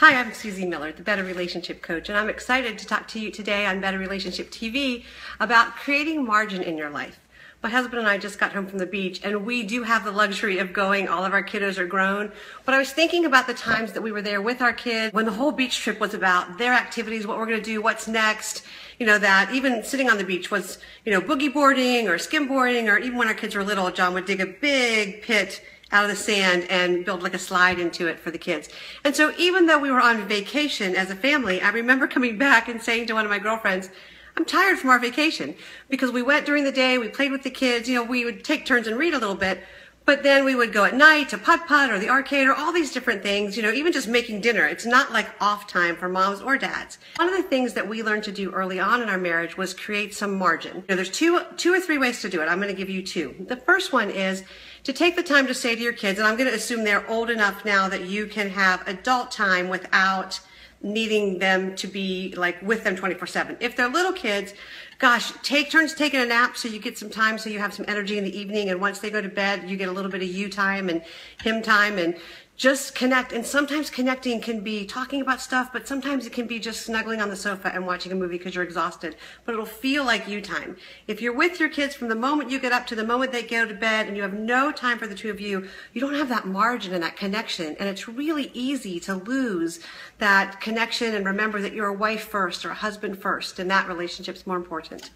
Hi, I'm Susie Miller, the Better Relationship Coach, and I'm excited to talk to you today on Better Relationship TV about creating margin in your life. My husband and I just got home from the beach, and we do have the luxury of going. All of our kiddos are grown. But I was thinking about the times that we were there with our kids when the whole beach trip was about their activities, what we're going to do, what's next. You know, that even sitting on the beach was, boogie boarding or skimboarding, or even when our kids were little, John would dig a big pit out of the sand and build like a slide into it for the kids. And so even though we were on vacation as a family, I remember coming back and saying to one of my girlfriends, I'm tired from our vacation, because we went during the day, we played with the kids, we would take turns and read a little bit, but then we would go at night to putt-putt or the arcade or all these different things, even just making dinner. It's not like off time for moms or dads. One of the things that we learned to do early on in our marriage was create some margin. There's two or three ways to do it. I'm going to give you two. The first one is to take the time to say to your kids, and I'm going to assume they're old enough now that you can have adult time without needing them to be like with them 24/7. If they're little kids, gosh, take turns taking a nap so you get some time, so you have some energy in the evening, and once they go to bed, you get a little bit of you time and him time, and just connect. And sometimes connecting can be talking about stuff, but sometimes it can be just snuggling on the sofa and watching a movie because you're exhausted, but it'll feel like you time. If you're with your kids from the moment you get up to the moment they go to bed and you have no time for the two of you, you don't have that margin and that connection, and it's really easy to lose that connection and remember that you're a wife first or a husband first, and that relationship's more important.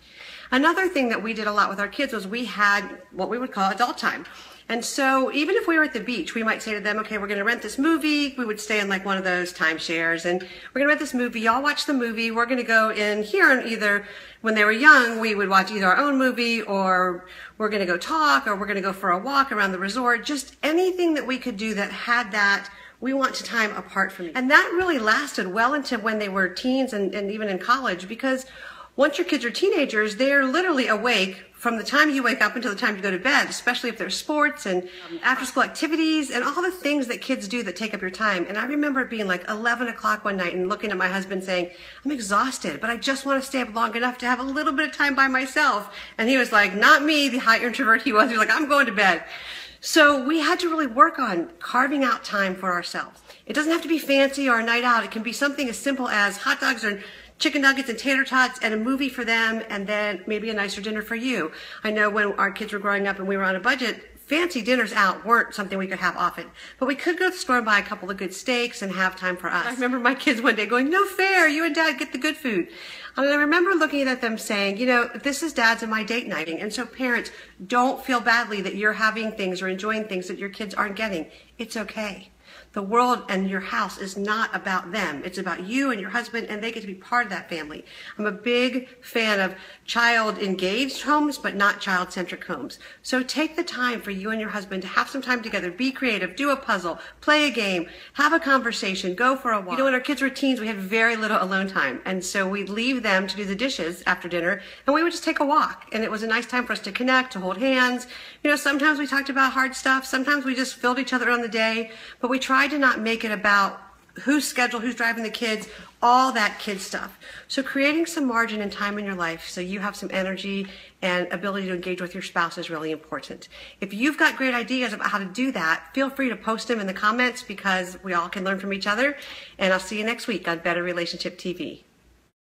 Another thing that we did a lot with our kids was we had what we would call adult time. And so even if we were at the beach, we might say to them, okay, we're going to rent this movie. We would stay in like one of those timeshares, and we're going to rent this movie. Y'all watch the movie. We're going to go in here, and either when they were young, we would watch either our own movie, or we're going to go talk, or we're going to go for a walk around the resort. Just anything that we could do that had that we want to time apart from you. And that really lasted well into when they were teens and even in college, because once your kids are teenagers, they're literally awake from the time you wake up until the time you go to bed, especially if there's sports and after-school activities and all the things that kids do that take up your time. And I remember it being like 11 o'clock one night and looking at my husband saying, I'm exhausted, but I just want to stay up long enough to have a little bit of time by myself. And he was like, not me, the high introvert he was. He was like, I'm going to bed. So we had to really work on carving out time for ourselves. It doesn't have to be fancy or a night out. It can be something as simple as hot dogs or chicken nuggets and tater tots and a movie for them, and then maybe a nicer dinner for you. I know when our kids were growing up and we were on a budget, fancy dinners out weren't something we could have often. But we could go to the store and buy a couple of good steaks and have time for us. I remember my kids one day going, no fair, you and Dad get the good food. And I remember looking at them saying, this is Dad's and my date nighting. And so parents, don't feel badly that you're having things or enjoying things that your kids aren't getting. It's okay. The world and your house is not about them. It's about you and your husband, and they get to be part of that family. I'm a big fan of child-engaged homes, but not child-centric homes. So take the time for you and your husband to have some time together. Be creative, do a puzzle, play a game, have a conversation, go for a walk. When our kids were teens, we had very little alone time. And so we'd leave them to do the dishes after dinner, and we would just take a walk. And it was a nice time for us to connect, to hold hands. Sometimes we talked about hard stuff. Sometimes we just filled each other on the day. But we tried to not make it about who's scheduled, who's driving the kids, all that kid stuff. So creating some margin and time in your life so you have some energy and ability to engage with your spouse is really important. If you've got great ideas about how to do that, feel free to post them in the comments, because we all can learn from each other. And I'll see you next week on Better Relationship TV.